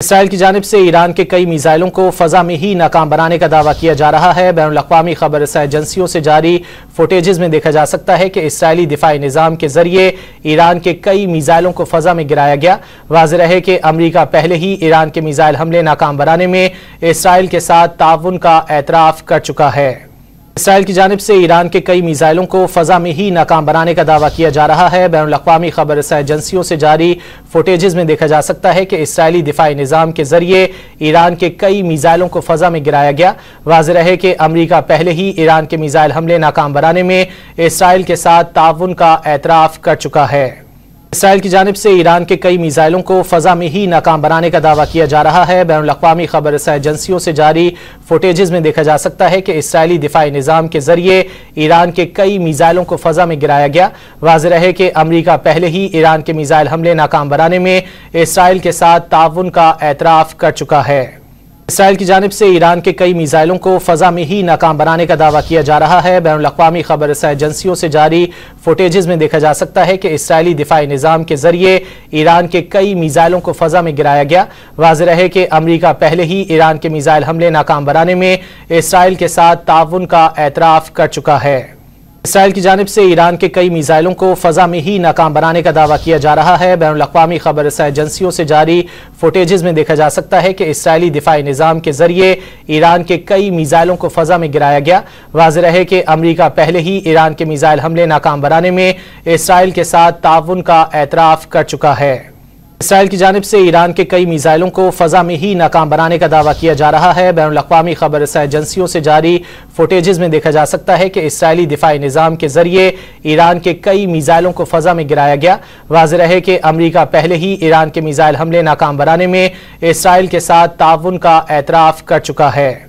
اسرائیل کی جانب سے ایران کے کئی میزائلوں کو فضا میں ہی ناکام بنانے کا دعویٰ کیا جا رہا ہے۔ بین الاقوامی خبر رساں ایجنسیوں سے جاری فوٹیجز میں دیکھا جا سکتا ہے کہ اسرائیلی دفاعی نظام کے ذریعے ایران کے کئی میزائلوں کو فضا میں گرایا گیا۔ واضح رہے کہ امریکہ پہلے ہی ایران کے میزائل حملے ناکام بنانے میں اسرائیل کے ساتھ تعاون کا اعتراف کر چکا ہے۔ اسرائیل کی جانب سے ایران کے کئی میزائلوں کو فضا میں ہی ناکام بنانے کا دعویٰ کیا جا رہا ہے۔ بین الاقوامی خبر رساں ایجنسیوں سے جاری فوٹیجز میں دیکھا جا سکتا ہے کہ اسرائیلی دفاعی نظام کے ذریعے ایران کے کئی میزائلوں کو فضا میں گرایا گیا۔ واضح رہے کہ امریکہ پہلے ہی ایران کے میزائل حملے ناکام بنانے میں اسرائیل کے ساتھ تعاون کا اعتراف کر چکا ہے۔ اسرائیل کی جانب سے ایران کے کئی میزائلوں کو فضا میں ہی ناکام بنانے کا دعویٰ کیا جا رہا ہے۔ بین الاقوامی خبر رساں ایجنسیوں سے جاری فوٹیجز میں دیکھا جا سکتا ہے کہ اسرائیلی دفاعی نظام کے ذریعے ایران کے کئی میزائلوں کو فضا میں گرایا گیا۔ واضح رہے کہ امریکہ پہلے ہی ایران کے میزائل حملے ناکام بنانے میں اسرائیل کے ساتھ تعاون کا اعتراف کر چکا ہے۔ اسرائیل کی جانب سے ایران کے کئی میزائلوں کو فضا میں ہی ناکام بنانے کا دعویٰ کیا جا رہا ہے۔ بین الاقوامی خبر رساں ایجنسیوں سے جاری فوٹیجز میں دیکھا جا سکتا ہے کہ اسرائیلی دفاعی نظام کے ذریعے ایران کے کئی میزائلوں کو فضا میں گرایا گیا۔ واضح رہے کہ امریکہ پہلے ہی ایران کے میزائل حملے ناکام بنانے میں اسرائیل کے ساتھ تعاون کا اعتراف کر چکا ہے۔ اسرائیل کی جانب سے ایران کے کئی میزائلوں کو فضا میں ہی ناکام بنانے کا دعویٰ کیا جا رہا ہے۔ بین الاقوامی خبر رساں ایجنسیوں سے جاری فوٹیجز میں دیکھا جا سکتا ہے کہ اسرائیلی دفاعی نظام کے ذریعے ایران کے کئی میزائلوں کو فضا میں گرایا گیا۔ واضح رہے کہ امریکہ پہلے ہی ایران کے میزائل حملے ناکام بنانے میں اسرائیل کے ساتھ تعاون کا اعتراف کر چکا ہے۔ اسرائیل کی جانب سے ایران کے کئی میزائلوں کو فضا میں ہی ناکام بنانے کا دعویٰ کیا جا رہا ہے۔ بین الاقوامی خبر رساں ایجنسیوں سے جاری فوٹیجز میں دیکھا جا سکتا ہے کہ اسرائیلی دفاعی نظام کے ذریعے ایران کے کئی میزائلوں کو فضا میں گرایا گیا۔ واضح رہے کہ امریکہ پہلے ہی ایران کے میزائل حملے ناکام بنانے میں اسرائیل کے ساتھ تعاون کا اعتراف کر چکا ہے۔